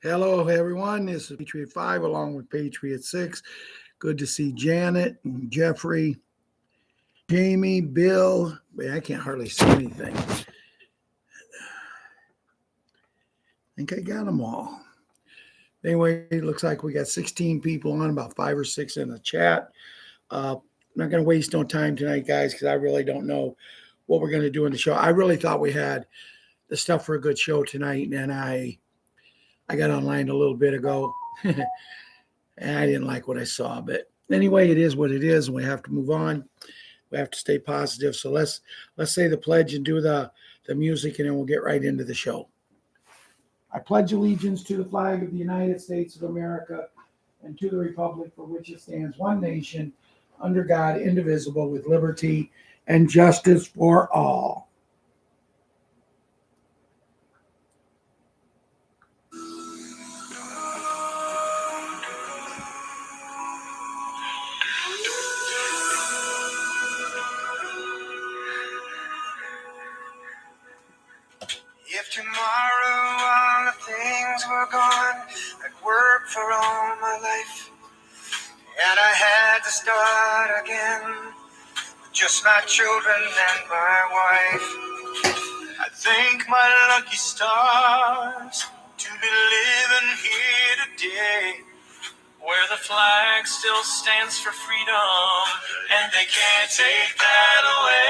Hello, everyone. This is Patriot 5 along with Patriot 6. Good to see Janet and Jeffrey, Jamie, Bill. Man, I can't hardly see anything. I think I got them all. Anyway, it looks like we got 16 people on, about 5 or 6 in the chat. I'm not going to waste no time tonight, guys, because I really don't know what we're going to do in the show. I really thought we had the stuff for a good show tonight, and I got online a little bit ago. And I didn't like what I saw, but anyway, it is what it is, and we have to move on. We have to stay positive. So let's say the pledge and do the music, and then we'll get right into the show. I pledge allegiance to the flag of the United States of America and to the republic for which it stands, one nation, under God, indivisible, with liberty and justice for all. If tomorrow all the things were gone, I'd work for all my life, and I had to start again with just my children and my wife. I thank my lucky stars to be living here today, where the flag still stands for freedom, and they can't take that away.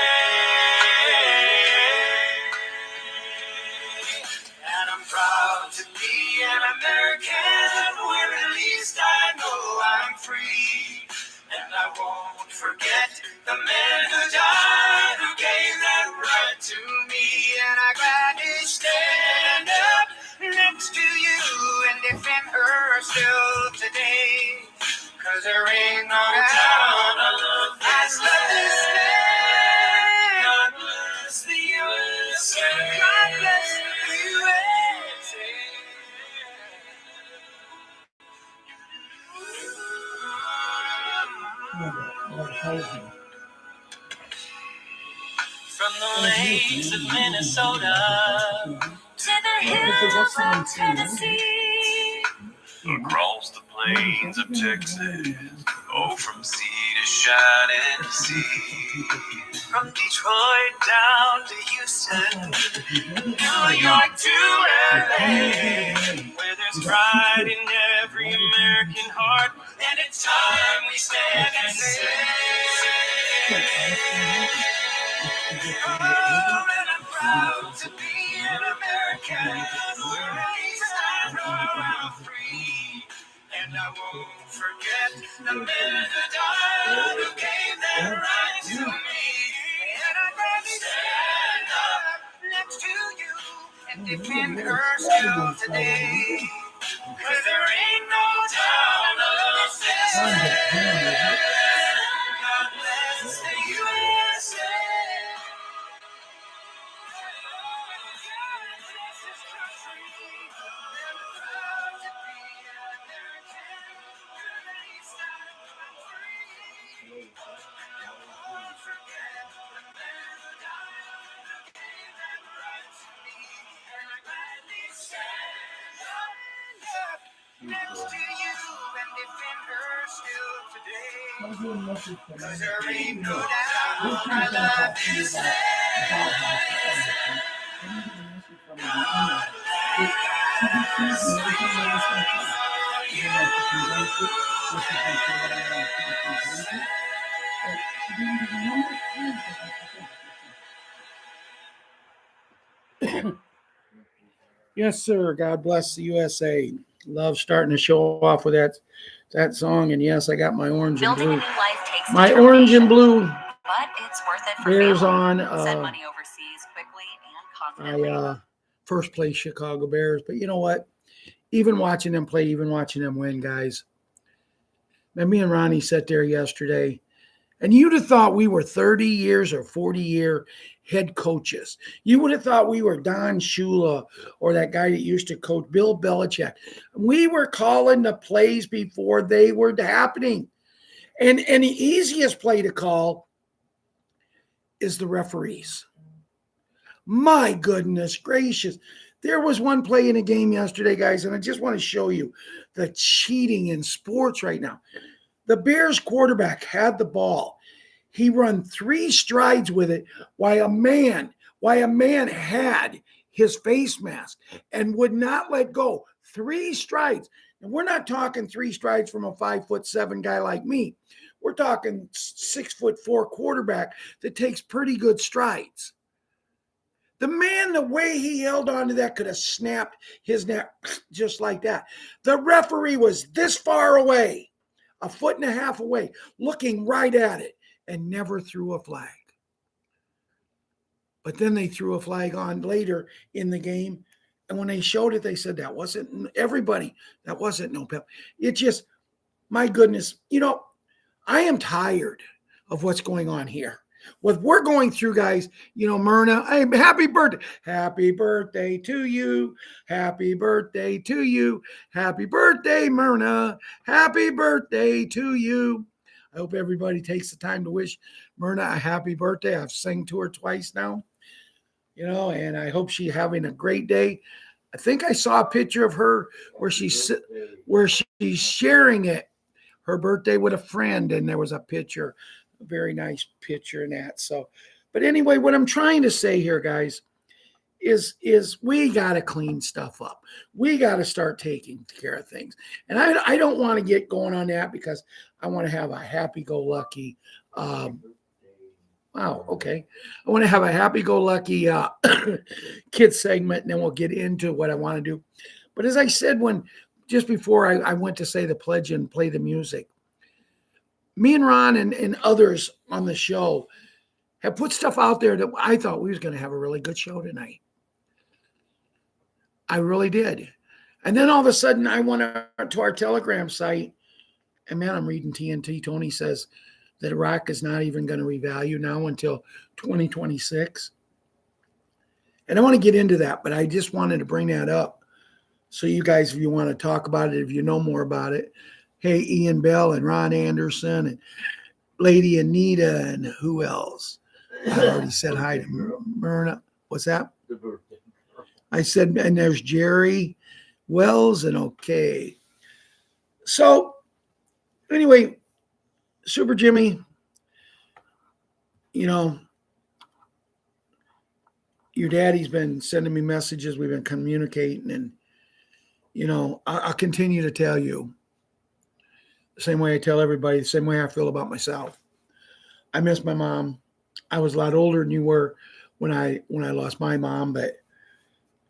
And I'm proud to be an American, where at least I know I'm free. And I won't forget the men who died, who gave that right to me. And I gladly stand up next to you and defend her still today. 'Cause there ain't no doubt as love this man. God bless the USA. God bless the USA. From the lakes of Minnesota to the hills of Tennessee, across the plains of Texas, oh, from sea to shining sea. From Detroit down to Houston, New York to LA, where there's pride in every American heart, and it's time we stand and say, oh, and I'm proud to be an American, where at least I know I'm free. And I won't forget the men who died, who gave that right to me. And I'm going to stand up next to you and defend her still today. 'Cause there ain't no doubt of this. God bless the USA. Next to you and defend her still today. 'Cause there ain't no doubt I love this land. Yes, sir. God bless the USA. Love starting the show off with that song. And yes, I got my orange and blue. My orange and blue but it's worth it for Bears family. on. Send money overseas quickly and confidently. I first place Chicago Bears. But you know what? Even watching them play, even watching them win, guys. And me and Ronnie sat there yesterday, and you'd have thought we were 30 years or 40-year head coaches. You would have thought we were Don Shula or that guy that used to coach Bill Belichick. We were calling the plays before they were happening. And the easiest play to call is the referees. My goodness gracious. There was one play in a game yesterday, guys, and I just want to show you the cheating in sports right now. The Bears quarterback had the ball. He run 3 strides with it while a man had his face mask and would not let go. 3 strides. And we're not talking 3 strides from a 5'7" guy like me. We're talking 6'4" quarterback that takes pretty good strides. The man, the way he held on to that, could have snapped his neck just like that. The referee was this far away, 1.5 feet away, looking right at it, and never threw a flag. But then they threw a flag on later in the game. And when they showed it, they said that wasn't everybody. That wasn't no penalty. It just, my goodness, I am tired of what's going on here. What we're going through, guys, Myrna, hey, happy birthday. Happy birthday to you. Happy birthday to you. Happy birthday, Myrna. Happy birthday to you. I hope everybody takes the time to wish Myrna a happy birthday. I've sang to her twice now, and I hope she's having a great day. I think I saw a picture of her where she's sharing it, her birthday with a friend, and there was a picture. A very nice picture in that. So, but anyway, what I'm trying to say here, guys, is we got to clean stuff up. We got to start taking care of things. And I don't want to get going on that because I want to have a happy-go-lucky, I want to have a happy-go-lucky kid segment, and then we'll get into what I want to do. But as I said, just before I went to say the pledge and play the music, me and Ron and others on the show have put stuff out there that I thought we was going to have a really good show tonight. I really did. And then all of a sudden I went to our Telegram site, and man, I'm reading TNT. Tony says that Iraq is not even going to revalue now until 2026. And I want to get into that, but I just wanted to bring that up. So you guys, if you want to talk about it, if you know more about it, hey, Ian Bell and Ron Anderson and Lady Anita and who else? I already said hi to Myrna. What's that? I said, and there's Jerry Wells and okay. So anyway, Super Jimmy, your daddy's been sending me messages. We've been communicating, and, I'll continue to tell you. The same way I tell everybody, the same way I feel about myself. I miss my mom. I was a lot older than you were when I lost my mom, but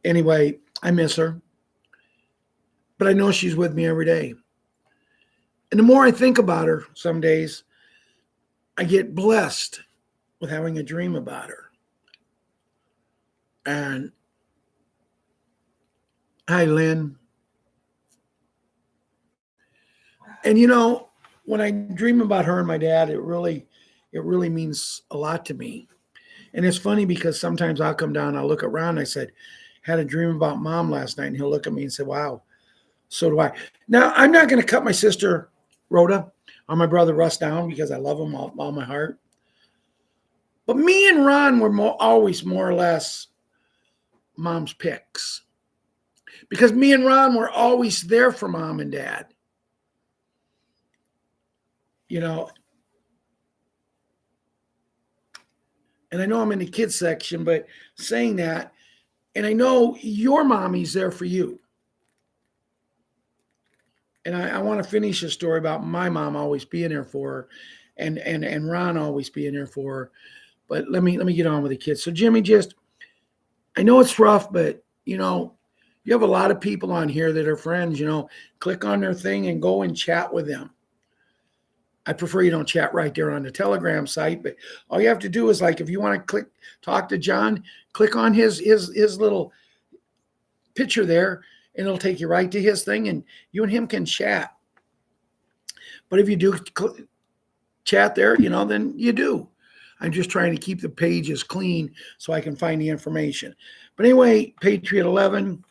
anyway, I miss her. But I know she's with me every day. And the more I think about her some days, I get blessed with having a dream about her. And hi, Lynn. And when I dream about her and my dad, it really means a lot to me. And it's funny because sometimes I'll come down, I'll look around, and I said, had a dream about mom last night, and he'll look at me and say, wow, so do I. Now, I'm not going to cut my sister Rhoda or my brother Russ down because I love them all my heart. But me and Ron were always more or less mom's picks. Because me and Ron were always there for mom and dad. And I know I'm in the kids section, but saying that, and I know your mommy's there for you. And I want to finish a story about my mom always being there for her and Ron always being there for her. But let me get on with the kids. So Jimmy, I know it's rough, but you have a lot of people on here that are friends, click on their thing and go and chat with them. I prefer you don't chat right there on the Telegram site, but all you have to do is if you want to talk to John, click on his little picture there, and it'll take you right to his thing, and you and him can chat. But if you do chat there, then you do. I'm just trying to keep the pages clean so I can find the information. But anyway, Patriot 11.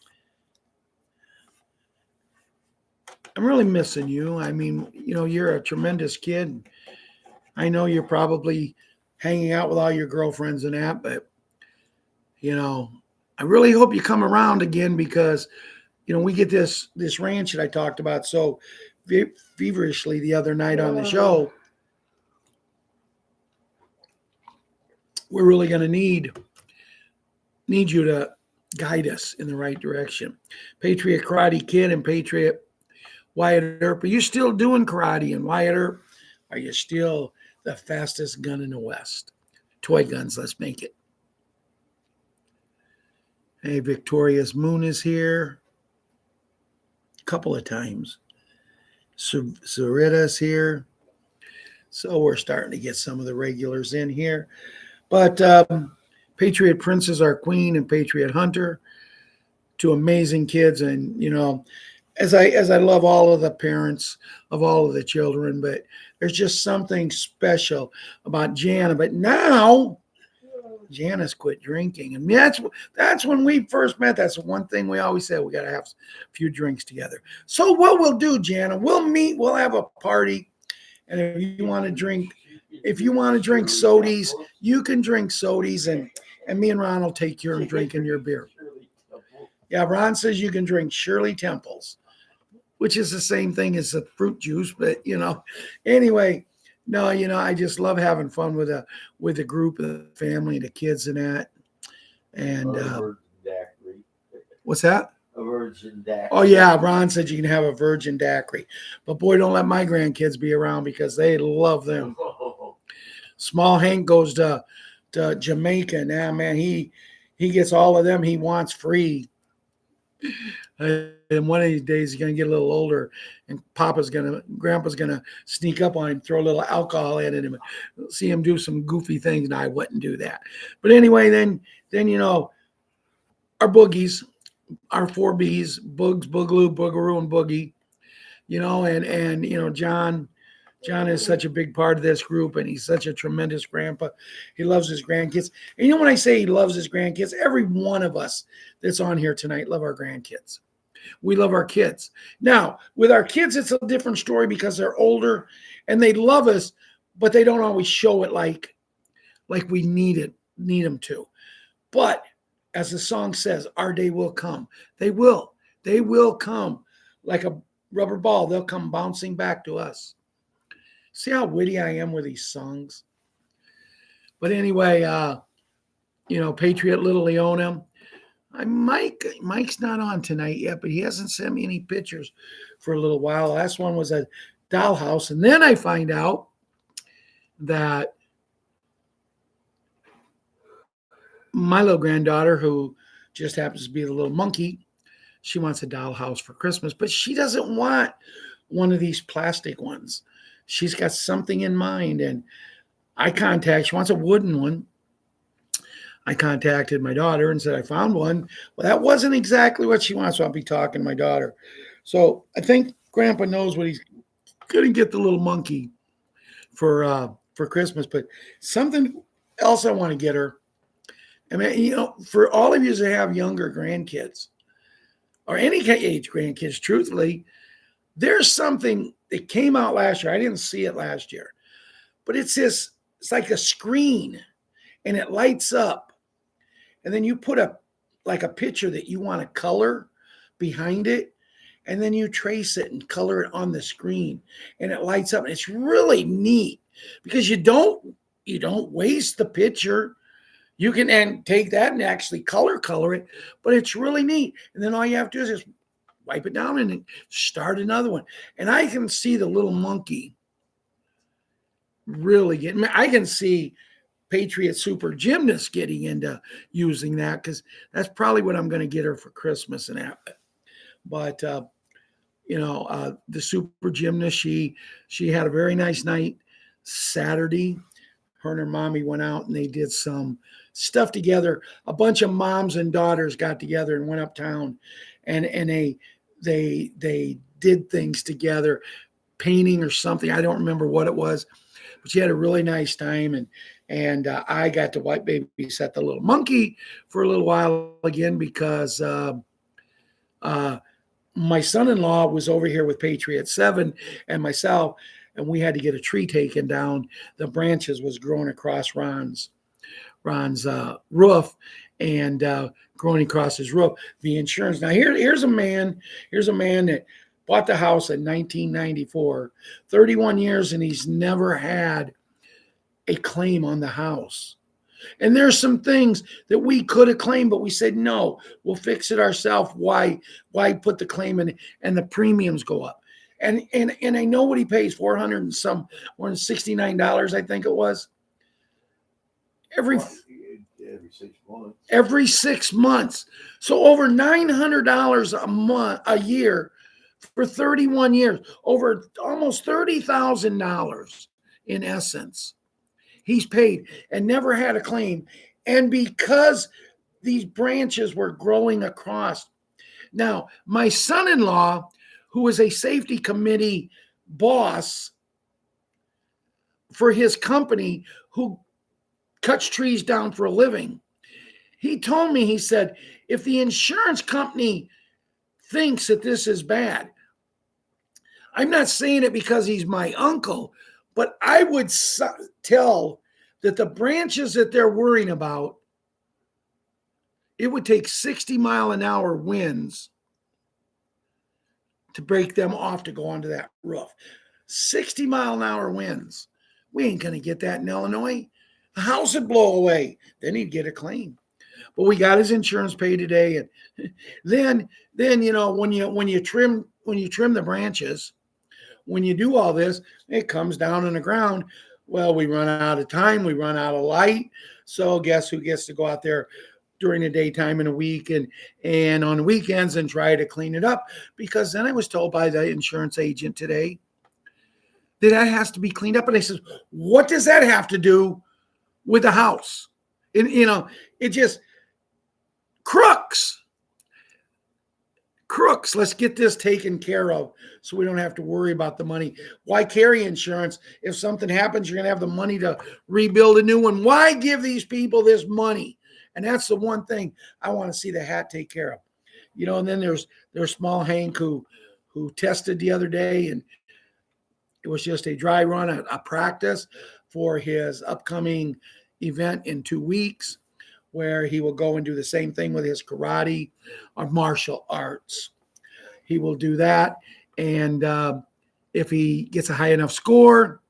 I'm really missing you. I mean, you're a tremendous kid. I know you're probably hanging out with all your girlfriends and that, but, I really hope you come around again because, we get this ranch that I talked about so feverishly the other night on the show. We're really going to need you to guide us in the right direction. Patriot Karate Kid and Patriot Wyatt Earp. Are you still doing karate? And Wyatt Earp, are you still the fastest gun in the West? Toy guns, let's make it. Hey, Victoria's Moon is here a couple of times. Sarita's here. So we're starting to get some of the regulars in here. But Patriot Princess, our queen, and Patriot Hunter, two amazing kids. And, as I love all of the parents of all of the children, but there's just something special about Jana. But now Jana's quit drinking. And that's when we first met. That's the one thing we always said, we got to have a few drinks together. So what we'll do, Jana, we'll meet, we'll have a party. And if you want to drink sodies, you can drink sodies, and me and Ron will take care of drinking your beer. Yeah, Ron says you can drink Shirley Temples, which is the same thing as the fruit juice, but anyway, no, I just love having fun with the group, the family, the kids, and that. And what's that? A virgin daiquiri. Oh yeah, Ron said you can have a virgin daiquiri, but boy, don't let my grandkids be around because they love them. Small Hank goes to Jamaica now, man. He gets all of them he wants free. And one of these days he's gonna get a little older, and Grandpa's gonna sneak up on him, throw a little alcohol in him, see him do some goofy things. And I wouldn't do that. But anyway, then our boogies, our 4Bs, Bugs, Boogaloo, Boogaroo, and Boogie, and John is such a big part of this group, and he's such a tremendous grandpa. He loves his grandkids. And when I say he loves his grandkids, every one of us that's on here tonight love our grandkids. We love our kids. Now, with our kids, it's a different story because they're older and they love us, but they don't always show it like we need them to. But as the song says, our day will come. They will come like a rubber ball. They'll come bouncing back to us. See how witty I am with these songs? But anyway, Patriot Little Leona. Mike's not on tonight yet, but he hasn't sent me any pictures for a little while. Last one was a dollhouse. And then I find out that my little granddaughter, who just happens to be the little monkey, she wants a dollhouse for Christmas, but she doesn't want one of these plastic ones. She's got something in mind, and she wants a wooden one. I contacted my daughter and said, I found one. Well, that wasn't exactly what she wants, so I'll be talking to my daughter. So I think Grandpa knows what he's going to get the little monkey for Christmas, but something else I want to get her. I mean, for all of you that have younger grandkids or any age grandkids, truthfully, there's something that came out last year. I didn't see it last year, but it's like a screen and it lights up. And then you put a picture that you want to color behind it. And then you trace it and color it on the screen and it lights up. And it's really neat because you don't waste the picture. You can take that and actually color it, but it's really neat. And then all you have to do is just wipe it down and start another one. And I can see the little monkey really I can see Patriot Super Gymnast getting into using that because that's probably what I'm going to get her for Christmas and that. But, the Super Gymnast, she had a very nice night Saturday. Her and her mommy went out and they did some stuff together. A bunch of moms and daughters got together and went uptown and they did things together, painting or something. I don't remember what it was, but she had a really nice time. And I got to babysit the little monkey for a little while again because my son-in-law was over here with Patriot 7 and myself, and we had to get a tree taken down. The branches was growing across Ron's roof, and going across his roof. The insurance. Now here's a man that bought the house in 1994, 31 years, and he's never had a claim on the house. And there's some things that we could have claimed, but we said, no, we'll fix it ourselves. Why put the claim in and the premiums go up? And I know what he pays, $469, I think it was. Every 6 months. Every 6 months. So over $900 a year for 31 years, over almost $30,000 in essence. He's paid and never had a claim. And because these branches were growing across. Now, my son-in-law, who is a safety committee boss for his company, who cuts trees down for a living, he told me, he said, if the insurance company thinks that this is bad, I'm not saying it because he's my uncle, but I would tell that the branches that they're worrying about, it would take 60-mile-an-hour winds to break them off to go onto that roof. 60-mile-an-hour winds. We ain't going to get that in Illinois. The house would blow away. Then he'd get a claim. But we got his insurance paid today. And then you know, when you trim the branches, when you do all this, it comes down on the ground. Well, we run out of time. We run out of light. So guess who gets to go out there during the daytime in a week and on the weekends and try to clean it up? Because then I was told by the insurance agent today that has to be cleaned up. And I said, what does that have to do with the house? And, you know, it just crooks. Let's get this taken care of so we don't have to worry about the money. Why carry insurance? If something happens, you're going to have the money to rebuild a new one. Why give these people this money? And that's the one thing I want to see the hat take care of. You know, and then there's small Hank who tested the other day, and it was just a dry run, a practice for his upcoming event in 2 weeks, where he will go and do the same thing with his karate or martial arts. He will do that. And if he gets a high enough score,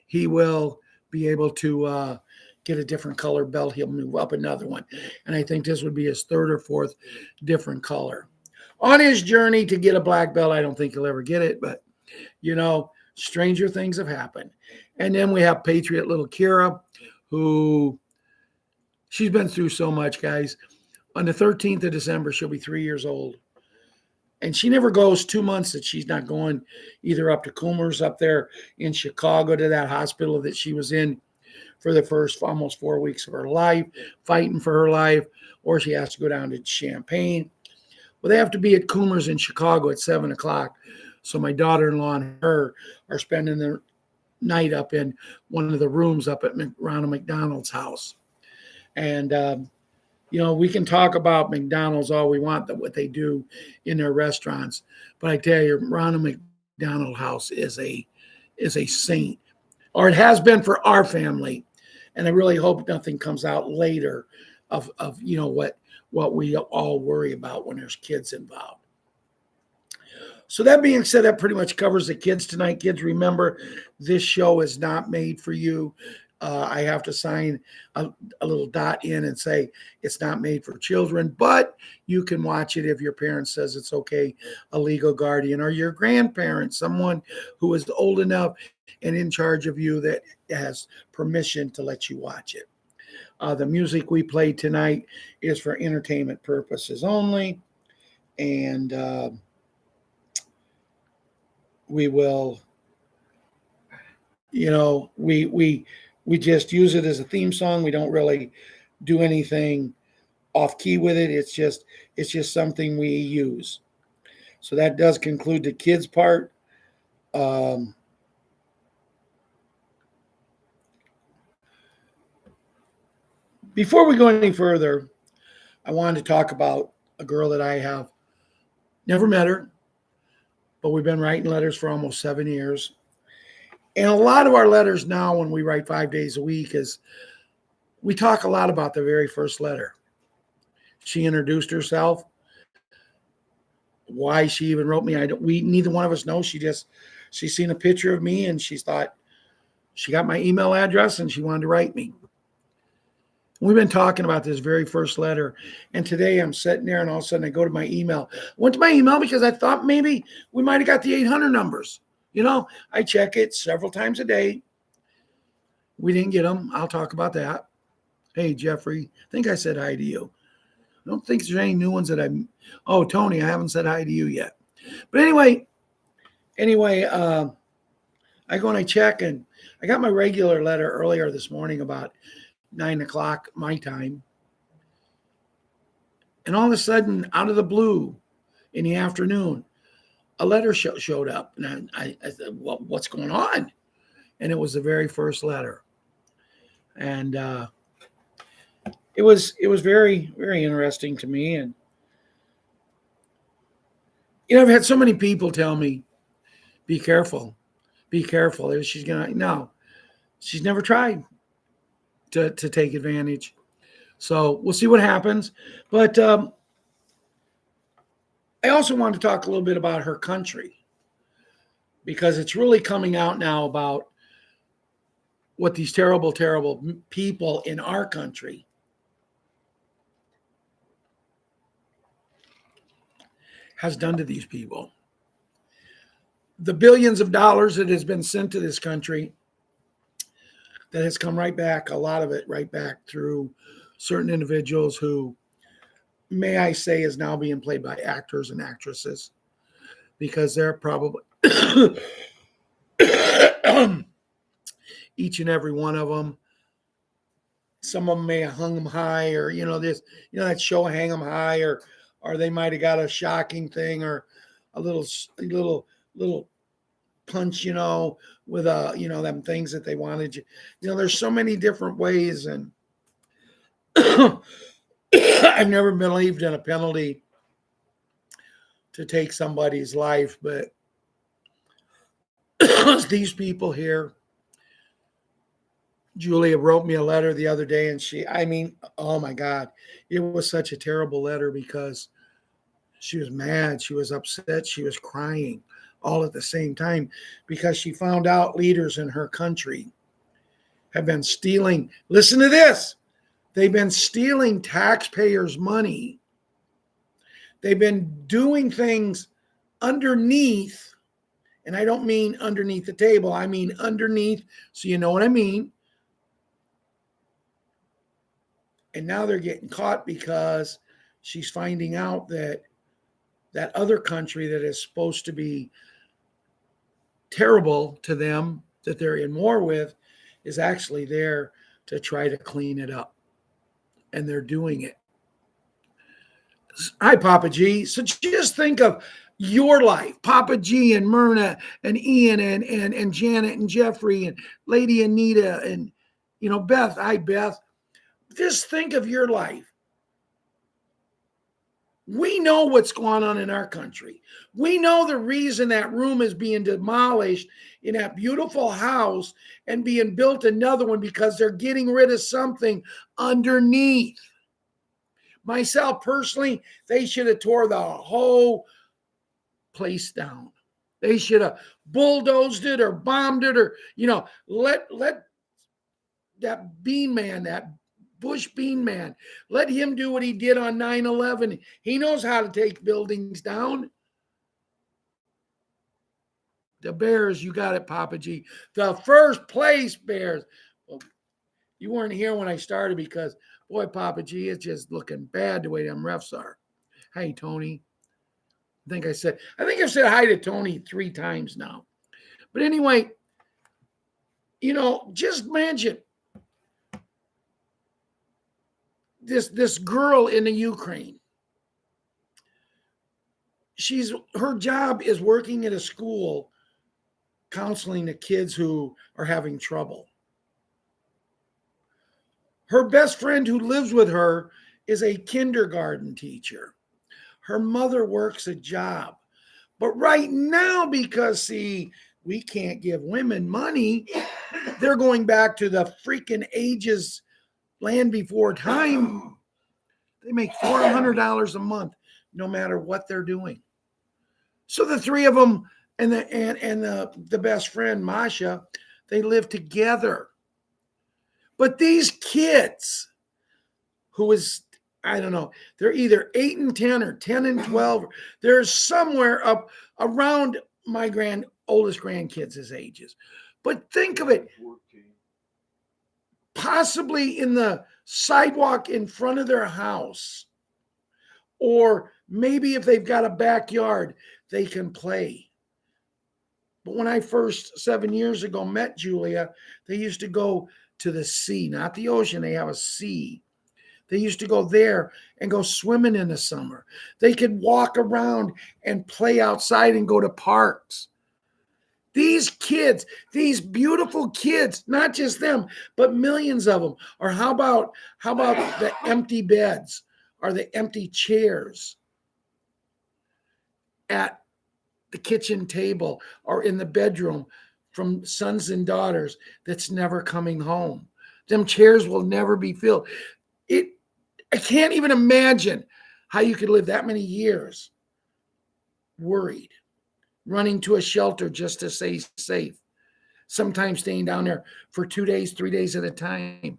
he will be able to get a different color belt. He'll move up another one. And I think this would be his third or fourth different color. On his journey to get a black belt, I don't think he'll ever get it, but, you know, stranger things have happened. And then we have Patriot little Kira, who she's been through so much, guys. On the 13th of December, she'll be 3 years old. And she never goes 2 months that she's not going either up to Coomer's up there in Chicago to that hospital that she was in for the first almost 4 weeks of her life, fighting for her life, or she has to go down to Champaign. Well, they have to be at Coomer's in Chicago at 7 o'clock. So my daughter-in-law and her are spending the night up in one of the rooms up at Ronald McDonald's house. And, you know, we can talk about McDonald's all we want, what they do in their restaurants. But I tell you, Ronald McDonald House is a saint, or it has been for our family. And I really hope nothing comes out later of you know, what we all worry about when there's kids involved. So that being said, that pretty much covers the kids tonight. Kids, remember, this show is not made for you. I have to sign a little dot in and say it's not made for children, but you can watch it if your parent says it's okay, a legal guardian or your grandparent, someone who is old enough and in charge of you that has permission to let you watch it. The music we played tonight is for entertainment purposes only, and we will, you know, we just use it as a theme song. We don't really do anything off key with it. It's just something we use. So that does conclude the kids part. Before we go any further, I wanted to talk about a girl that I have never met her, but we've been writing letters for almost 7 years. And a lot of our letters now, when we write 5 days a week, is we talk a lot about the very first letter. She introduced herself. Why she even wrote me, we neither one of us know. She's seen a picture of me and she thought she got my email address and she wanted to write me. We've been talking about this very first letter, and today I'm sitting there and all of a sudden I go to my email. I went to my email because I thought maybe we might have got the 800 numbers. You know, I check it several times a day. We didn't get them. I'll talk about that. Hey, Jeffrey, I think I said hi to you. I don't think there's any new ones that oh, Tony, I haven't said hi to you yet. But anyway, I go and I check, and I got my regular letter earlier this morning about 9 o'clock my time. And all of a sudden, out of the blue, in the afternoon, a letter showed up. And I said, well, what's going on? And it was the very first letter. And it was very, very interesting to me. And, you know, I've had so many people tell me, be careful. She's never tried to take advantage. So we'll see what happens. But I also want to talk a little bit about her country, because it's really coming out now about what these terrible, terrible people in our country has done to these people. The billions of dollars that has been sent to this country, that has come right back, a lot of it right back through certain individuals who, may I say, is now being played by actors and actresses, because they're probably each and every one of them. Some of them may have hung them high, or that show Hang Them High, or they might have got a shocking thing, or a little punch, with them things that they wanted. There's so many different ways, and I've never believed in a penalty to take somebody's life, but these people here. Julia wrote me a letter the other day, and oh my God, it was such a terrible letter, because she was mad, she was upset, she was crying all at the same time, because she found out leaders in her country have been stealing. Listen to this. They've been stealing taxpayers' money. They've been doing things underneath, and I don't mean underneath the table. I mean underneath, so you know what I mean. And now they're getting caught, because she's finding out that that other country that is supposed to be terrible to them, that they're in war with, is actually there to try to clean it up. And they're doing it. Hi, Papa G. So just think of your life, Papa G and Myrna and Ian and Janet and Jeffrey and Lady Anita and, Beth. Hi, Beth. Just think of your life. We know what's going on in our country. We know the reason that room is being demolished in that beautiful house and being built another one, because they're getting rid of something underneath. Myself, personally, they should have tore the whole place down. They should have bulldozed it or bombed it, or, let that Bean Man, that Bush Bean Man, let him do what he did on 9/11. He knows how to take buildings down. The Bears, you got it, Papa G. The first place Bears. Well, you weren't here when I started, because, boy, Papa G, it's just looking bad the way them refs are. Hey, Tony. I think I've said hi to Tony 3 times now. But anyway, just imagine this girl in the Ukraine. Her job is working at a school, counseling the kids who are having trouble. Her best friend who lives with her is a kindergarten teacher. Her mother works a job. But right now, because, we can't give women money, they're going back to the freaking ages, land before time. They make $400 a month, no matter what they're doing. So the three of them and the best friend, Masha, they live together. But these kids, who is, I don't know, they're either 8 and 10 or 10 and 12. They're somewhere up around my oldest grandkids' ages. But think of it, 14. possibly in the sidewalk in front of their house, or maybe if they've got a backyard, they can play. But when I first 7 years ago met Julia, they used to go to the sea, not the ocean. They have a sea. They used to go there and go swimming in the summer. They could walk around and play outside and go to parks. These kids, these beautiful kids, not just them, but millions of them. Or how about the empty beds or the empty chairs at the kitchen table or in the bedroom from sons and daughters that's never coming home? Them chairs will never be filled. I can't even imagine how you could live that many years worried, running to a shelter just to stay safe, sometimes staying down there for 2 days, 3 days at a time.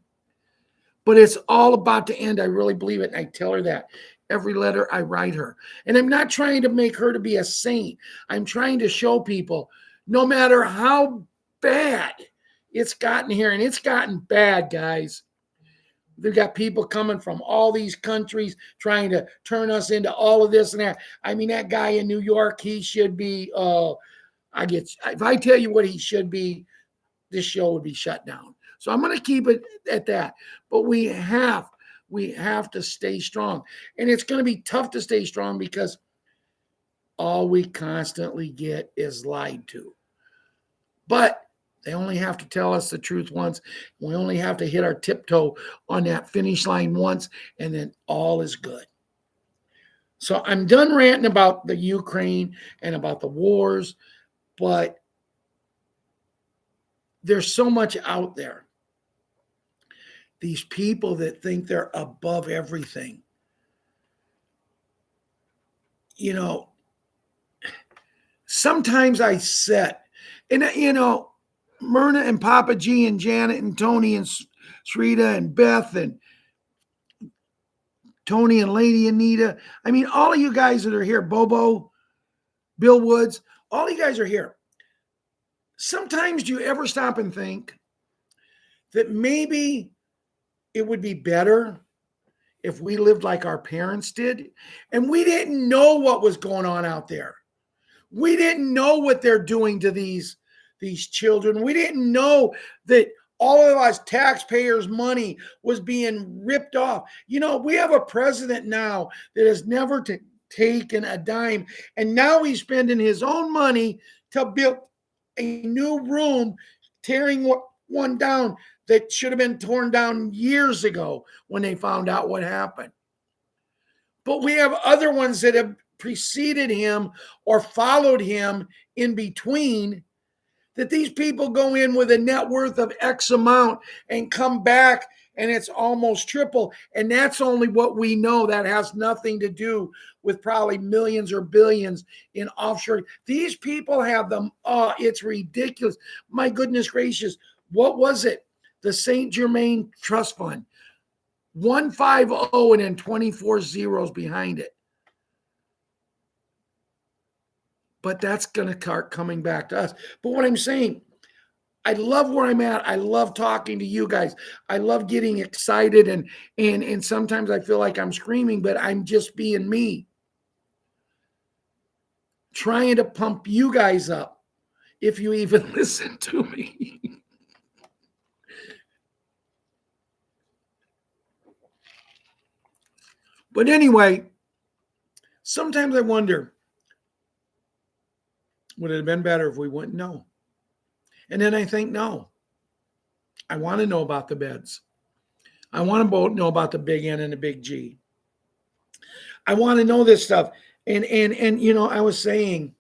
But it's all about to end. I really believe it. And I tell her that every letter I write her. And I'm not trying to make her to be a saint. I'm trying to show people, no matter how bad it's gotten here, and it's gotten bad, guys. They've got people coming from all these countries trying to turn us into all of this and that. I mean, that guy in New York, he should be, if I tell you what he should be, this show would be shut down. So I'm going to keep it at that. But we have to stay strong. And it's going to be tough to stay strong because all we constantly get is lied to. But they only have to tell us the truth once. We only have to hit our tiptoe on that finish line once, and then all is good. So I'm done ranting about the Ukraine and about the wars, but there's so much out there. These people that think they're above everything. You know, sometimes I sit, and Myrna and Papa G and Janet and Tony and Srita and Beth and Tony and Lady Anita. I mean, all of you guys that are here, Bobo, Bill Woods, all you guys are here. Sometimes do you ever stop and think that maybe it would be better if we lived like our parents did and we didn't know what was going on out there? We didn't know what they're doing to these children. We didn't know that all of us taxpayers' money was being ripped off. You know, we have a president now that has never taken a dime, and now he's spending his own money to build a new room, tearing one down that should have been torn down years ago when they found out what happened. But we have other ones that have preceded him or followed him in between, that these people go in with a net worth of X amount and come back and it's almost triple. And that's only what we know. That has nothing to do with probably millions or billions in offshore. These people have them. Oh, it's ridiculous. My goodness gracious. What was it? The St. Germain Trust Fund. 150 and then 24 zeros behind it. But that's going to start coming back to us. But what I'm saying, I love where I'm at. I love talking to you guys. I love getting excited, and sometimes I feel like I'm screaming, but I'm just being me. Trying to pump you guys up, if you even listen to me. But anyway, sometimes I wonder, would it have been better if we wouldn't know? And then I think, no. I want to know about the beds. I want to know about the big N and the big G. I want to know this stuff. And I was saying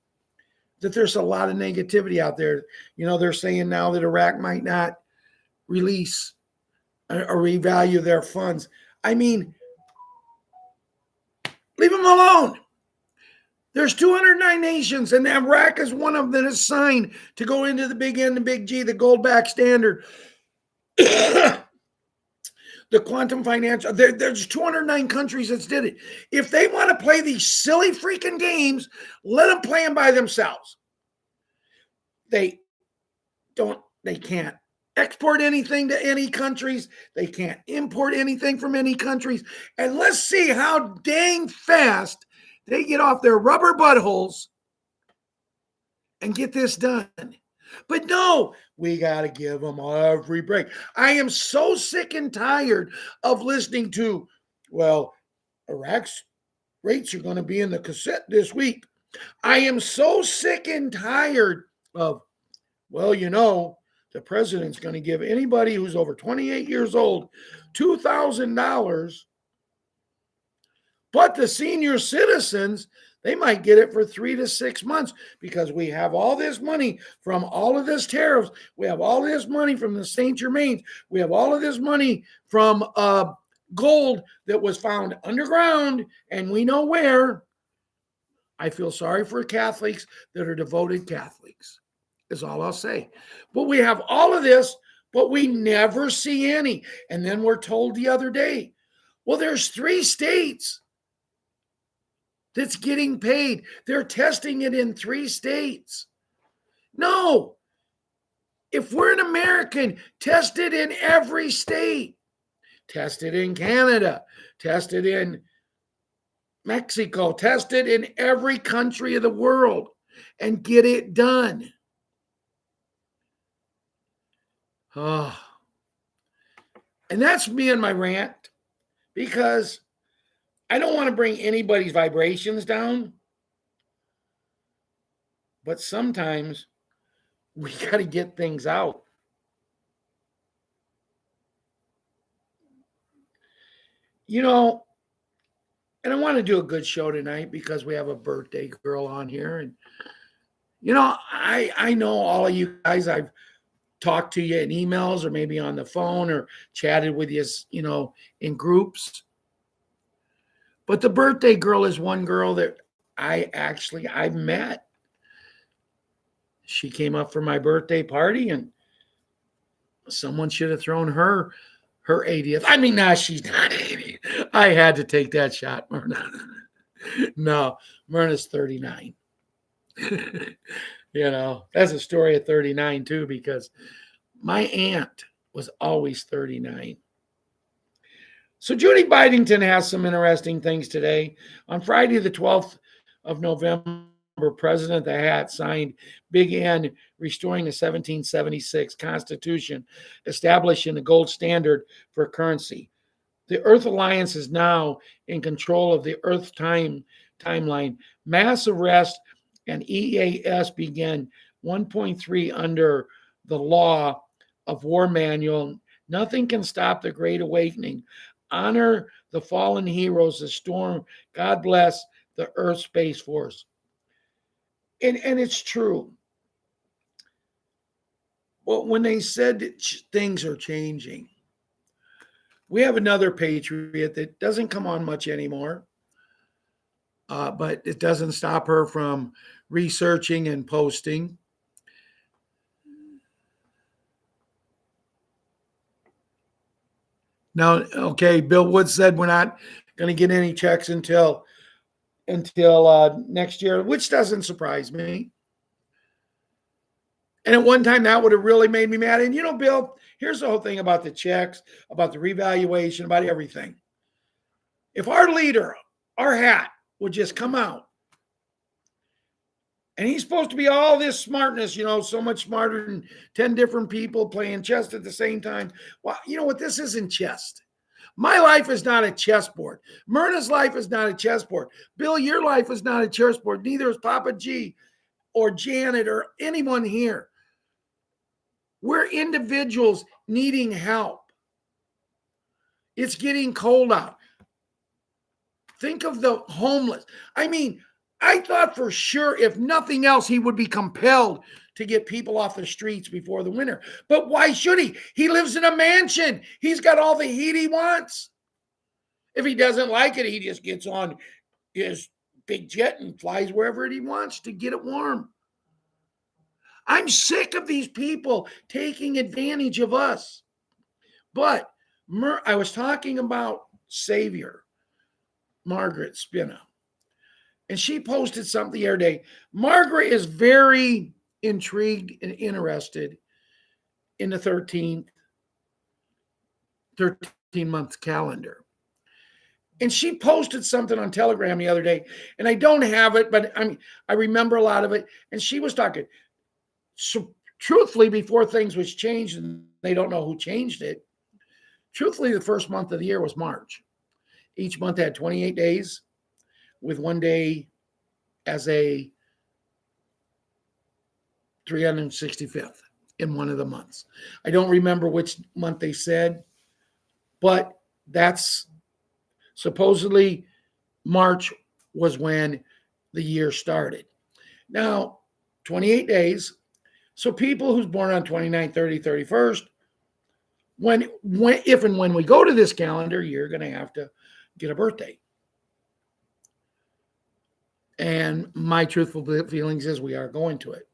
that there's a lot of negativity out there. They're saying now that Iraq might not release or revalue their funds. I mean, Leave them alone. There's 209 nations, and Iraq is one of them that is signed to go into the big N, the big G, the gold back standard, the quantum financial. There's 209 countries that did it. If they want to play these silly freaking games, let them play them by themselves. They can't export anything to any countries. They can't import anything from any countries. And let's see how dang fast they get off their rubber buttholes and get this done. But no, we got to give them every break. I am so sick and tired of listening to, well, Iraq's rates are going to be in the cassette this week. I am so sick and tired of, well, the president's going to give anybody who's over 28 years old $2,000. But the senior citizens, they might get it for 3 to 6 months because we have all this money from all of this tariffs. We have all this money from the St. Germains. We have all of this money from gold that was found underground, and we know where. I feel sorry for Catholics that are devoted Catholics, is all I'll say. But we have all of this, but we never see any. And then we're told the other day, well, there's 3 states that's getting paid. They're testing it in 3 states. No. If we're an American, test it in every state. Test it in Canada. Test it in Mexico. Test it in every country of the world and get it done. Oh. And that's me and my rant, because I don't want to bring anybody's vibrations down, but sometimes we got to get things out. And I want to do a good show tonight because we have a birthday girl on here. And, I know all of you guys, I've talked to you in emails or maybe on the phone or chatted with you, in groups. But the birthday girl is one girl that I've met. She came up for my birthday party, and someone should have thrown her 80th. I mean, nah, she's not 80. I had to take that shot, Myrna. No, Myrna's 39. That's a story of 39 too, because my aunt was always 39. So Judy Bidington has some interesting things today. On Friday, the 12th of November, President the Hat signed Big N, restoring the 1776 Constitution, establishing the gold standard for currency. The Earth Alliance is now in control of the Earth timeline. Mass arrest and EAS began 1.3 under the law of war manual. Nothing can stop the Great Awakening. Honor the fallen heroes, the storm. God bless the Earth Space Force. And it's true. Well, when they said that things are changing, we have another patriot that doesn't come on much anymore, but it doesn't stop her from researching and posting. Now, okay, Bill Wood said we're not going to get any checks until next year, which doesn't surprise me. And at one time, that would have really made me mad. And, Bill, here's the whole thing about the checks, about the revaluation, about everything. If our leader, our hat, would just come out, and he's supposed to be all this smartness, so much smarter than 10 different people playing chess at the same time. Well, you know what? This isn't chess. My life is not a chessboard. Myrna's life is not a chessboard. Bill, your life is not a chessboard. Neither is Papa G or Janet or anyone here. We're individuals needing help. It's getting cold out. Think of the homeless. I mean, I thought for sure, if nothing else, he would be compelled to get people off the streets before the winter. But why should he? He lives in a mansion. He's got all the heat he wants. If he doesn't like it, he just gets on his big jet and flies wherever he wants to get it warm. I'm sick of these people taking advantage of us. But I was talking about Savior, Margaret Spina, and she posted something the other day. Margaret is very intrigued and interested in the 13-month calendar. And she posted something on Telegram the other day, and I don't have it, but I remember a lot of it. And she was talking. So truthfully, before things was changed, and they don't know who changed it, truthfully, the first month of the year was March. Each month had 28 days with one day as a 365th in one of the months. I don't remember which month they said, but that's supposedly March was when the year started. Now, 28 days. So people who's born on 29, 30, 31st, if and when we go to this calendar, you're going to have to get a birthday. And my truthful feelings is we are going to it.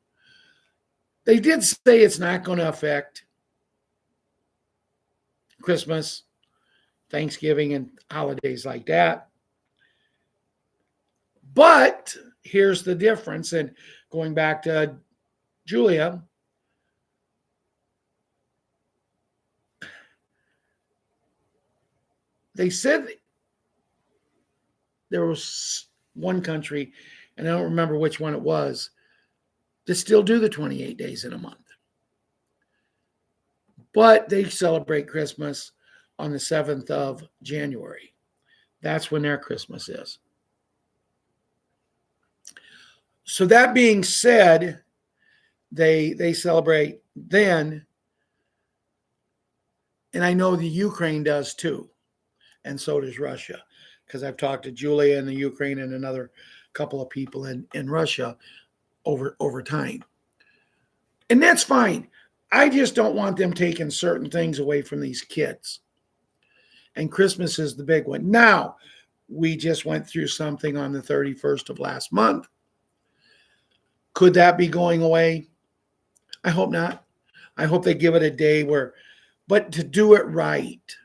They did say it's not going to affect Christmas, Thanksgiving, and holidays like that. But here's the difference. And going back to Julia, they said there was one country, and I don't remember which one it was, that still do the 28 days in a month. But they celebrate Christmas on the 7th of January. That's when their Christmas is. So that being said, they celebrate then, and I know the Ukraine does too, and so does Russia, because I've talked to Julia in the Ukraine and another couple of people in Russia over time. And that's fine. I just don't want them taking certain things away from these kids. And Christmas is the big one. Now, we just went through something on the 31st of last month. Could that be going away? I hope not. I hope they give it a day but to do it right,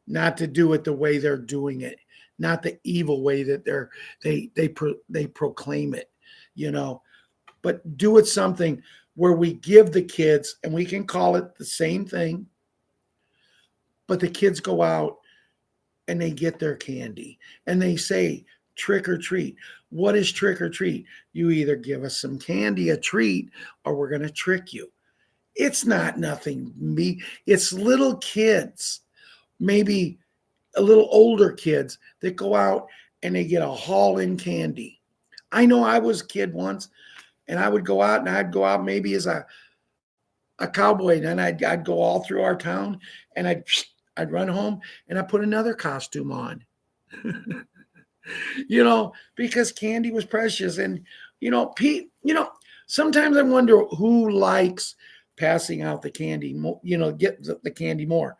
not to do it the way they're doing it, not the evil way that they proclaim it, but do it something where we give the kids, and we can call it the same thing, but the kids go out and they get their candy and they say, trick or treat. What is trick or treat? You either give us some candy, a treat, or we're going to trick you. It's not nothing me. It's little kids, maybe a little older kids that go out and they get a haul-in candy. I know I was a kid once, and I would go out, and I'd go out maybe as a cowboy, and then I'd go all through our town, and I'd run home, and I'd put another costume on. Because candy was precious. And, sometimes I wonder who likes passing out the candy, get the candy more.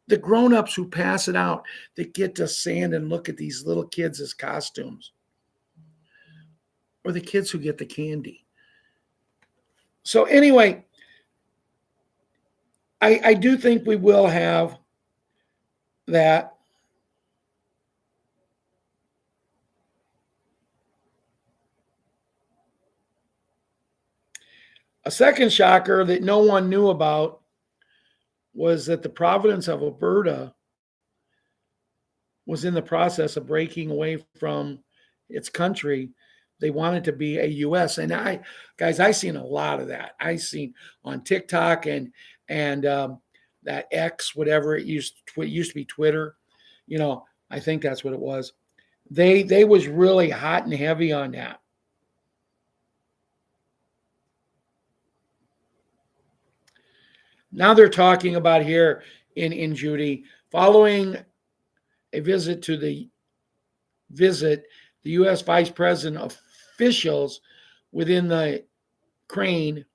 The grown-ups who pass it out, that get to stand and look at these little kids as costumes, or the kids who get the candy. So anyway, I do think we will have that. A second shocker that no one knew about was that the province of Alberta was in the process of breaking away from its country. They wanted to be a U.S. And I seen a lot of that. I seen on TikTok and that X, whatever it used to be, Twitter. I think that's what it was. They was really hot and heavy on that. Now they're talking about here in Judy, following a visit the U.S. Vice President officials within the Ukraine,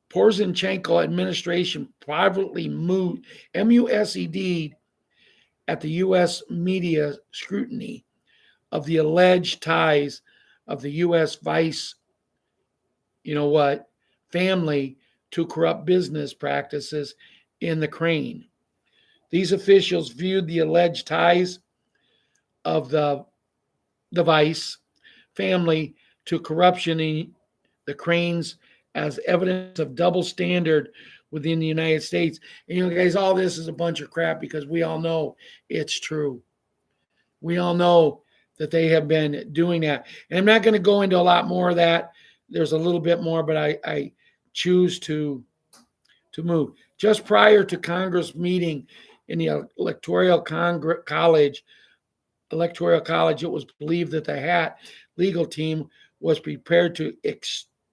Poroshenko administration privately MUSED at the U.S. media scrutiny. of the alleged ties of the U.S. vice, family to corrupt business practices in the Crane. These officials viewed the alleged ties of the vice family to corruption in the Cranes as evidence of double standard within the United States. And guys, all this is a bunch of crap because we all know it's true. We all know that they have been doing that. And I'm not going to go into a lot more of that. There's a little bit more, but I choose to move. Just prior to Congress meeting in the Electoral College, it was believed that the Hat legal team was prepared to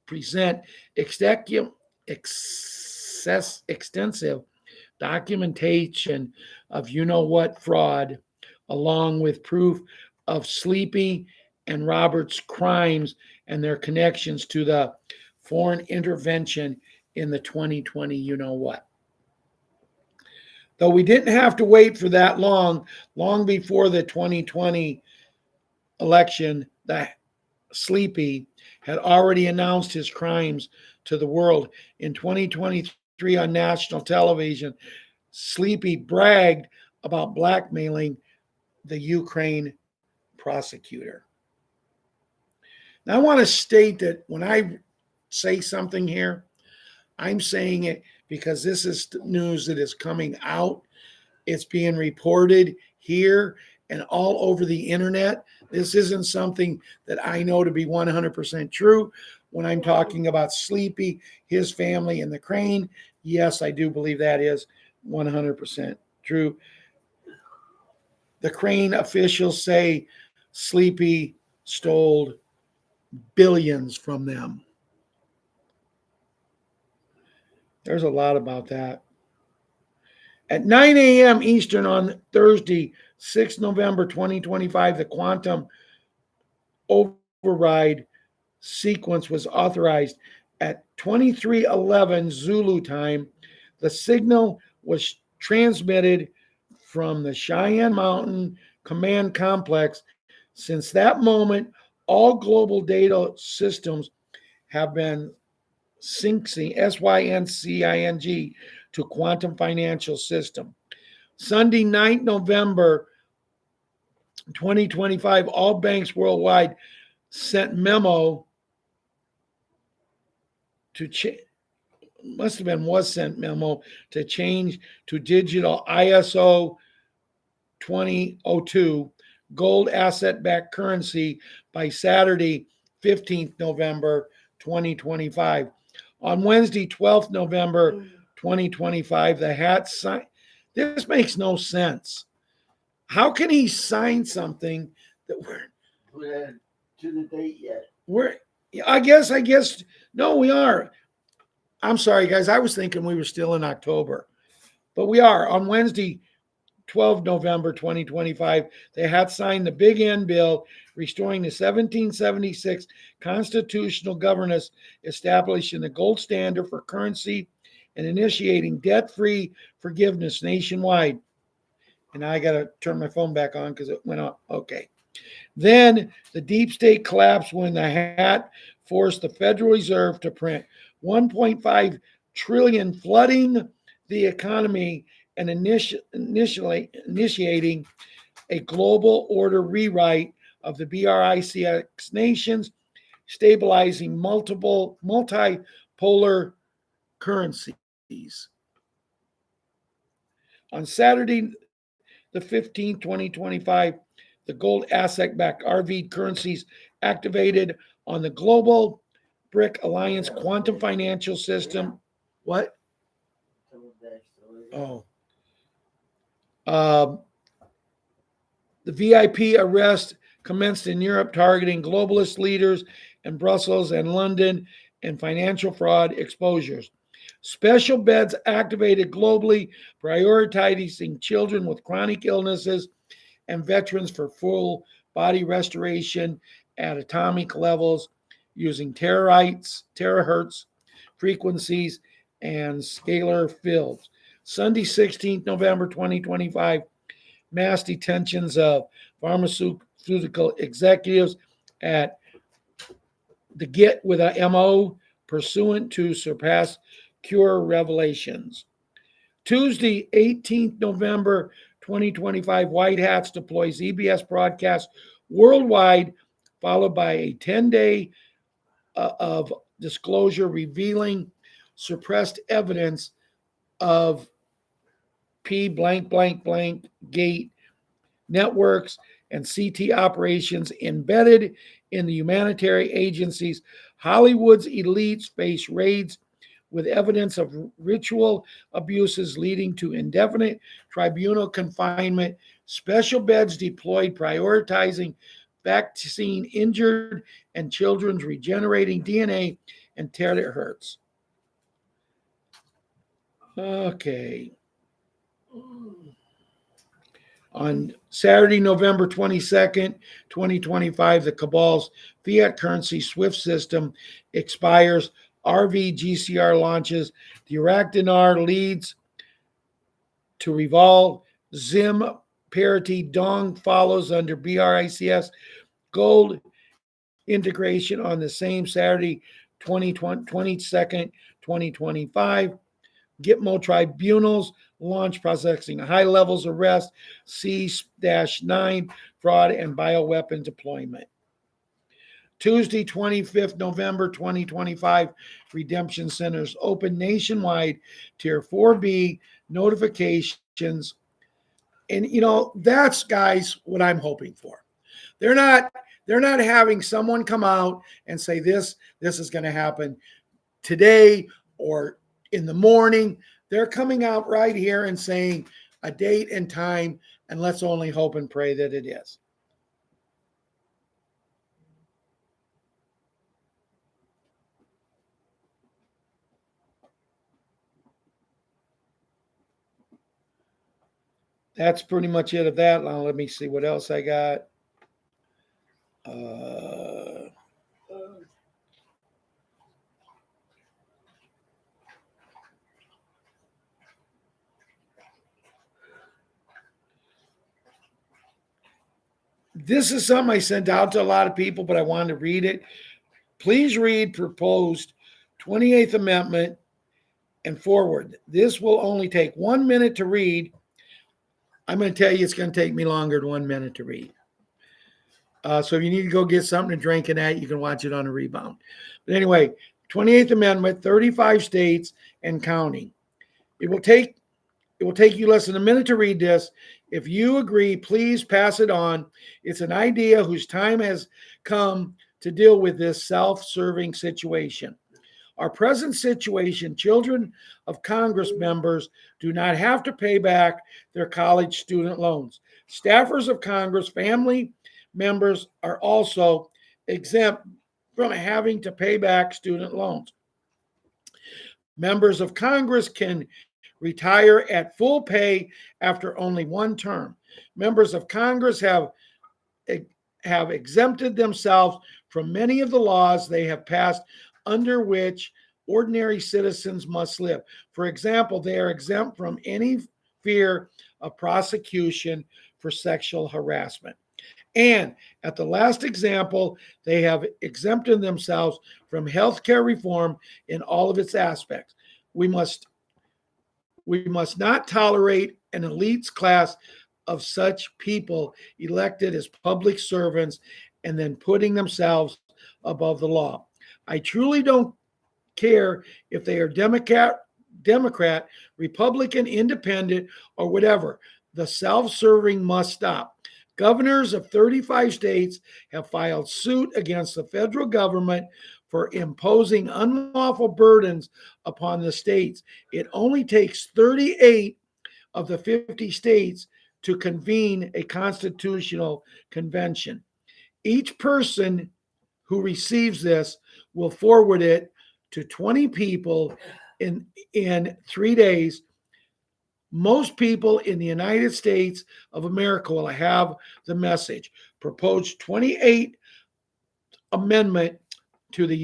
present extensive documentation of fraud, along with proof of Sleepy and Robert's crimes and their connections to the foreign intervention in the 2020 Though we didn't have to wait for that long before the 2020 election, the Sleepy had already announced his crimes to the world. In 2023 on national television, Sleepy bragged about blackmailing the Ukraine prosecutor. Now, I want to state that when I say something here, I'm saying it because this is news that is coming out. It's being reported here and all over the internet. This isn't something that I know to be 100% true. When I'm talking about Sleepy, his family, and the Crane, yes, I do believe that is 100% true. The Crane officials say Sleepy stole billions from them. There's a lot about that. At 9 a.m. Eastern on Thursday, 6 November 2025, the quantum override sequence was authorized. At 23:11 Zulu time, the signal was transmitted from the Cheyenne Mountain Command Complex. Since that moment, all global data systems have been syncing, SYNCING, to Quantum Financial System. Sunday, 9th November 2025, all banks worldwide sent memo to sent memo to change to digital ISO 2002 gold asset-backed currency by Saturday, 15th November 2025. On Wednesday, 12th November 2025, the Hat signed. This makes no sense. How can he sign something that we're to the date yet? I guess, no, we are. I'm sorry, guys. I was thinking we were still in October, but we are. On Wednesday, 12 November 2025, they had signed the Big End Bill restoring the 1776 constitutional governance, establishing the gold standard for currency and initiating debt-free forgiveness nationwide. And I got to turn my phone back on because it went off. Okay. Then the deep state collapsed when the Hat forced the Federal Reserve to print 1.5 trillion, flooding the economy and initiating a global order rewrite of the BRICS nations, stabilizing multipolar currencies. On Saturday, the 15th, 2025, the gold asset-backed RV currencies activated on the Global BRIC Alliance Quantum Financial System. What? Oh. The VIP arrest commenced in Europe, targeting globalist leaders in Brussels and London and financial fraud exposures. Special beds activated globally, prioritizing children with chronic illnesses and veterans for full body restoration at atomic levels using terahertz frequencies and scalar fields. Sunday, 16th November 2025, mass detentions of pharmaceutical executives at the Get with a MO pursuant to surpass cure revelations. Tuesday, 18th November 2025, White Hats deploys EBS broadcast worldwide, followed by a 10-day of disclosure revealing suppressed evidence of P blank blank blank gate networks and CT operations embedded in the humanitarian agencies. Hollywood's elites face raids with evidence of ritual abuses leading to indefinite tribunal confinement, special beds deployed prioritizing vaccine injured and children's regenerating DNA and terahertz. Okay. On Saturday, November 22nd, 2025, the cabal's fiat currency SWIFT system expires. RVGCR launches. The Iraq dinar leads to revolve. Zim parity. Dong follows under BRICS. Gold integration on the same Saturday, 22nd, 2025. Gitmo tribunals launch processing high levels arrest, C-9 fraud and bioweapon deployment. Tuesday, 25th November 2025, redemption centers open nationwide, Tier 4B notifications. And that's, guys, what I'm hoping for. They're not having someone come out and say this is going to happen today or in the morning. They're coming out right here and saying a date and time, and let's only hope and pray that it is. That's pretty much it of that. Now let me see what else I got. This is something I sent out to a lot of people, but I wanted to read it. Please read proposed 28th Amendment and forward. This will only take 1 minute to read. I'm going to tell you it's going to take me longer than 1 minute to read. So if you need to go get something to drink and that, you can watch it on a rebound. But anyway, 28th Amendment, 35 states and counting. It will take you less than a minute to read this. If you agree, please pass it on. It's an idea whose time has come to deal with this self-serving situation. Our present situation, children of Congress members do not have to pay back their college student loans. Staffers of Congress, family members are also exempt from having to pay back student loans. Members of Congress can retire at full pay after only one term. Members of Congress have exempted themselves from many of the laws they have passed under which ordinary citizens must live. For example, they are exempt from any fear of prosecution for sexual harassment. And at the last example, they have exempted themselves from healthcare reform in all of its aspects. We must not tolerate an elite class of such people elected as public servants and then putting themselves above the law. I truly don't care if they are Democrat, Republican, Independent, or whatever. The self-serving must stop. Governors of 35 states have filed suit against the federal government for imposing unlawful burdens upon the states. It only takes 38 of the 50 states to convene a constitutional convention. Each person who receives this will forward it to 20 people in 3 days. Most people in the United States of America will have the message. Proposed 28th Amendment to the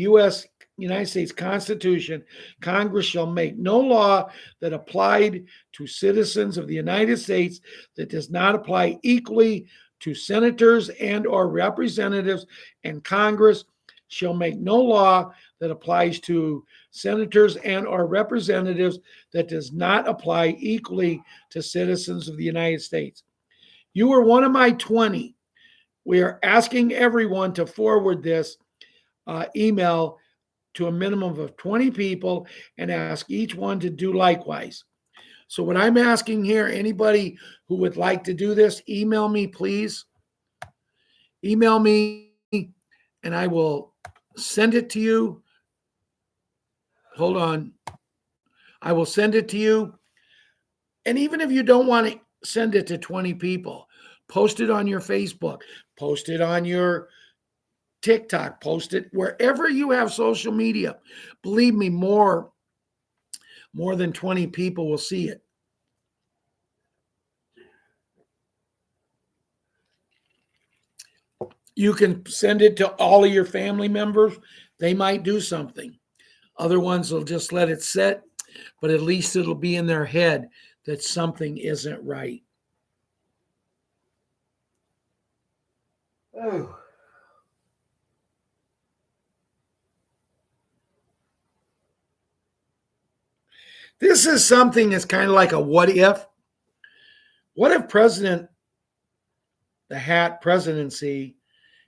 United States Constitution. Congress shall make no law that applied to citizens of the United States that does not apply equally to senators and or representatives and Congress shall make no law that applies to senators and or representatives that does not apply equally to citizens of the United States. You are one of my 20. We are asking everyone to forward this email to a minimum of 20 people and ask each one to do likewise. So what I'm asking here, anybody who would like to do this, email me, please. Email me and I will send it to you. Hold on. I will send it to you. And even if you don't want to send it to 20 people, post it on your Facebook, post it on your TikTok, post it wherever you have social media. Believe me, more than 20 people will see it. You can send it to all of your family members. They might do something. Other ones will just let it sit, but at least it'll be in their head that something isn't right. Oh. This is something that's kind of like a what if. What if the hat presidency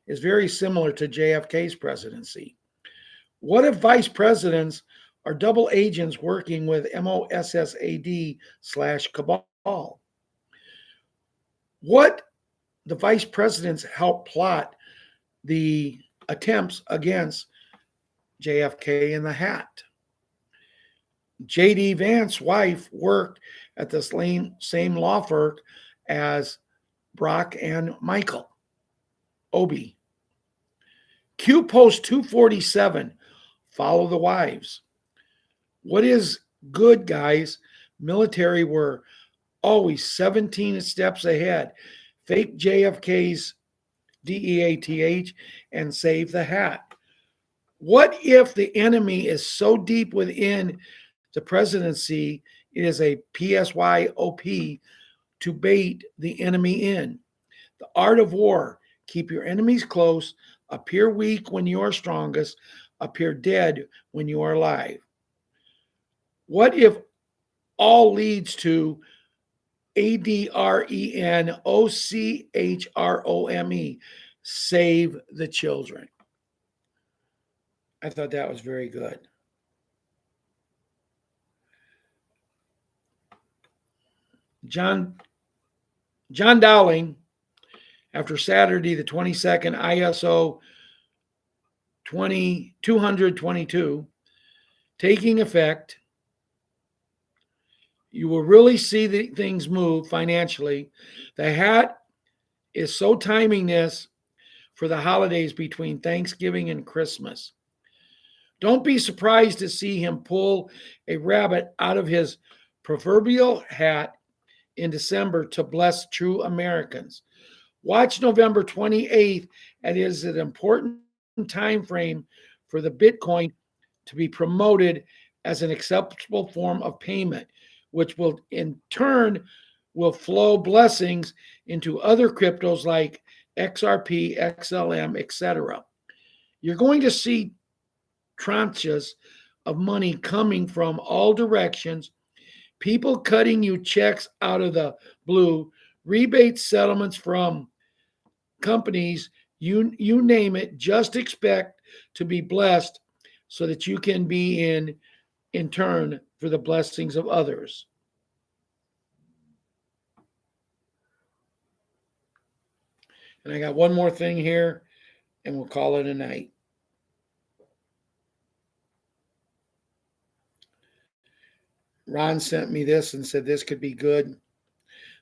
is very similar to JFK's presidency? What if vice presidents are double agents working with Mossad/cabal? What the vice presidents help plot the attempts against JFK and the hat? J.D. Vance's wife worked at the same law firm as Brock and Michael Obi. Q Post 247, follow the wives. What is good, guys? Military were always 17 steps ahead. Fake JFK's DEATH and save the hat. What if the enemy is so deep within the presidency, it is a PSYOP to bait the enemy in? The art of war: keep your enemies close, appear weak when you are strongest, appear dead when you are alive. What if all leads to ADRENOCHROME, save the children? I thought that was very good. John Dowling, after Saturday the 22nd, ISO 222 taking effect, you will really see the things move financially. The hat is so timing this for the holidays between Thanksgiving and Christmas. Don't be surprised to see him pull a rabbit out of his proverbial hat in December to bless true Americans. Watch November 28th. It is an important time frame for the Bitcoin to be promoted as an acceptable form of payment, which will in turn will flow blessings into other cryptos like XRP, XLM, etc. You're going to see tranches of money coming from all directions, people cutting you checks out of the blue, rebates, settlements from companies, you name it. Just expect to be blessed so that you can be in turn for the blessings of others. And I got one more thing here, and we'll call it a night. Ron sent me this and said this could be good.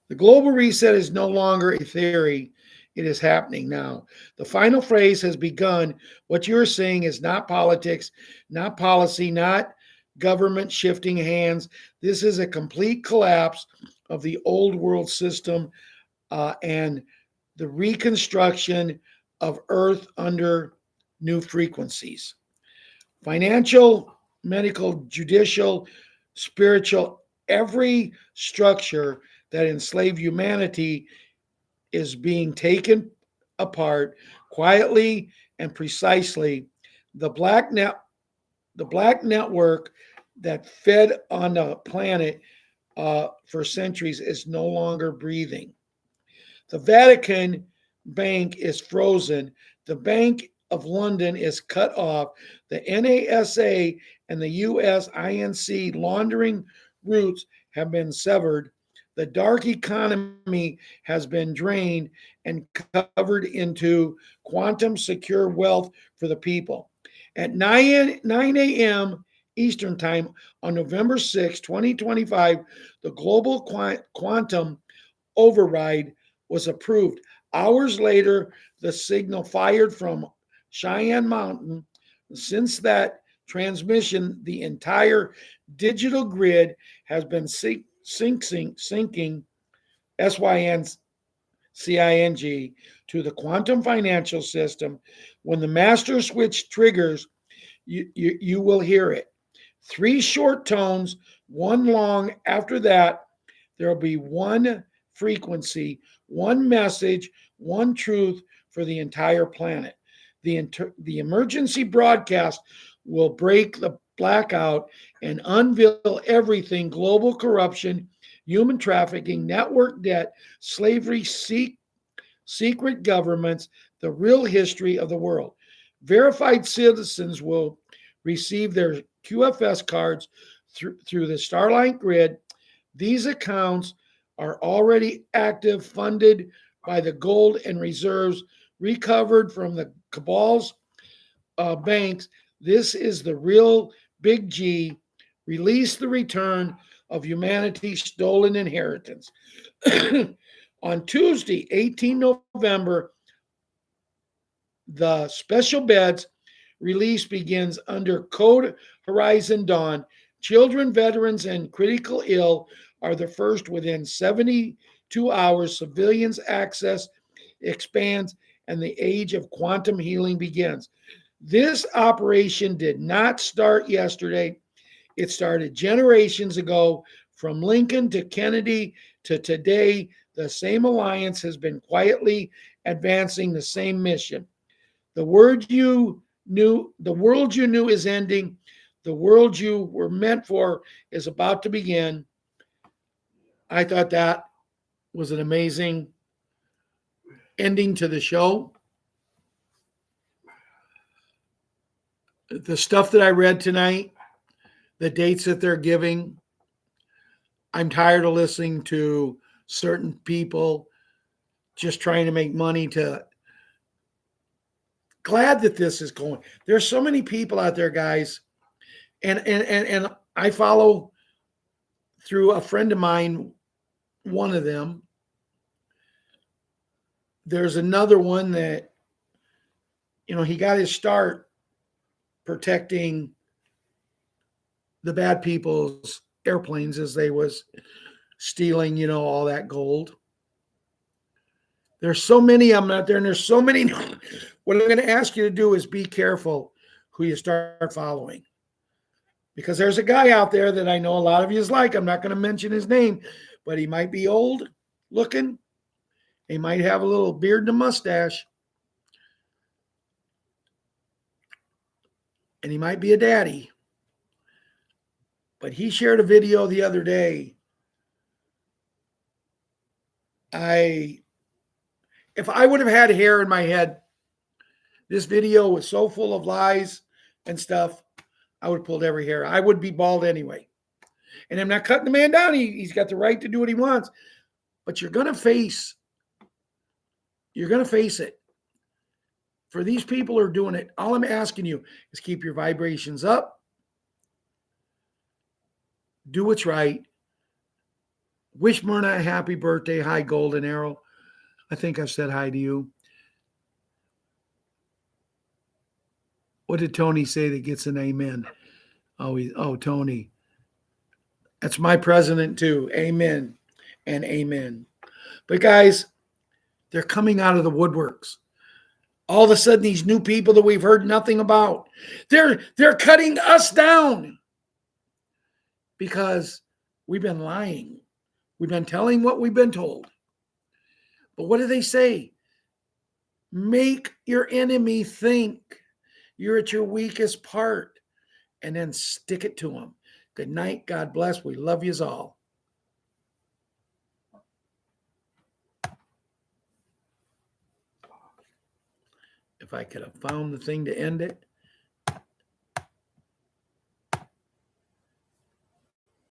The global reset is no longer a theory. It is happening now. The final phrase has begun. What you're saying is not politics, not policy, not government shifting hands. This is a complete collapse of the old world system and the reconstruction of Earth under new frequencies. Financial, medical, judicial, spiritual, every structure that enslaved humanity is being taken apart quietly and precisely. The black network that fed on the planet for centuries is no longer breathing. The Vatican Bank is frozen. The Bank of London is cut off. The NASA and the US INC laundering routes have been severed. The dark economy has been drained and covered into quantum secure wealth for the people. At 9 a.m. Eastern Time on November 6, 2025, the global quantum override was approved. Hours later, the signal fired from Cheyenne Mountain. Since that transmission, the entire digital grid has been sinking SYNCING to the quantum financial system. When the master switch triggers, you will hear it. 3 short tones, 1 long. After that, there will be 1 frequency, 1 message, 1 truth for the entire planet. The emergency broadcast will break the blackout and unveil everything: global corruption, human trafficking, network debt, slavery, secret governments, the real history of the world. Verified citizens will receive their QFS cards through the Starlight grid. These accounts are already active, funded by the gold and reserves recovered from the cabal's banks. This is the real big G. Release the return of humanity's stolen inheritance. On Tuesday, 18 November, the special beds release begins under Code Horizon Dawn. Children, veterans, and critically ill are the first within 72 hours. Civilians' access expands and the age of quantum healing begins. This operation did not start yesterday. It started generations ago. From Lincoln to Kennedy to today, the same alliance has been quietly advancing the same mission. The world you knew is ending. The world you were meant for is about to begin. I thought that was an amazing ending to the show. The stuff that I read tonight, the dates that they're giving, I'm tired of listening to certain people just trying to make money. Glad that this is going. There's so many people out there, guys. And I follow through a friend of mine, one of them. There's another one that, he got his start protecting the bad people's airplanes as they was stealing, all that gold. There's so many of them out there, and there's so many. What I'm going to ask you to do is be careful who you start following. Because there's a guy out there that I know a lot of you like. I'm not going to mention his name, but he might be old looking. He might have a little beard and a mustache. And he might be a daddy. But he shared a video the other day. If I would have had hair in my head, this video was so full of lies and stuff, I would have pulled every hair. I would be bald anyway. And I'm not cutting the man down. He's got the right to do what he wants. But you're going to face it. For these people who are doing it, all I'm asking you is keep your vibrations up. Do what's right. Wish Myrna a happy birthday. Hi, Golden Arrow. I think I've said hi to you. What did Tony say that gets an amen? Oh, Tony. That's my president too. Amen and amen. But guys, they're coming out of the woodworks. All of a sudden, these new people that we've heard nothing about, they're cutting us down because we've been lying. We've been telling what we've been told. But what do they say? Make your enemy think you're at your weakest part and then stick it to them. Good night. God bless. We love yous all. If I could have found the thing to end it.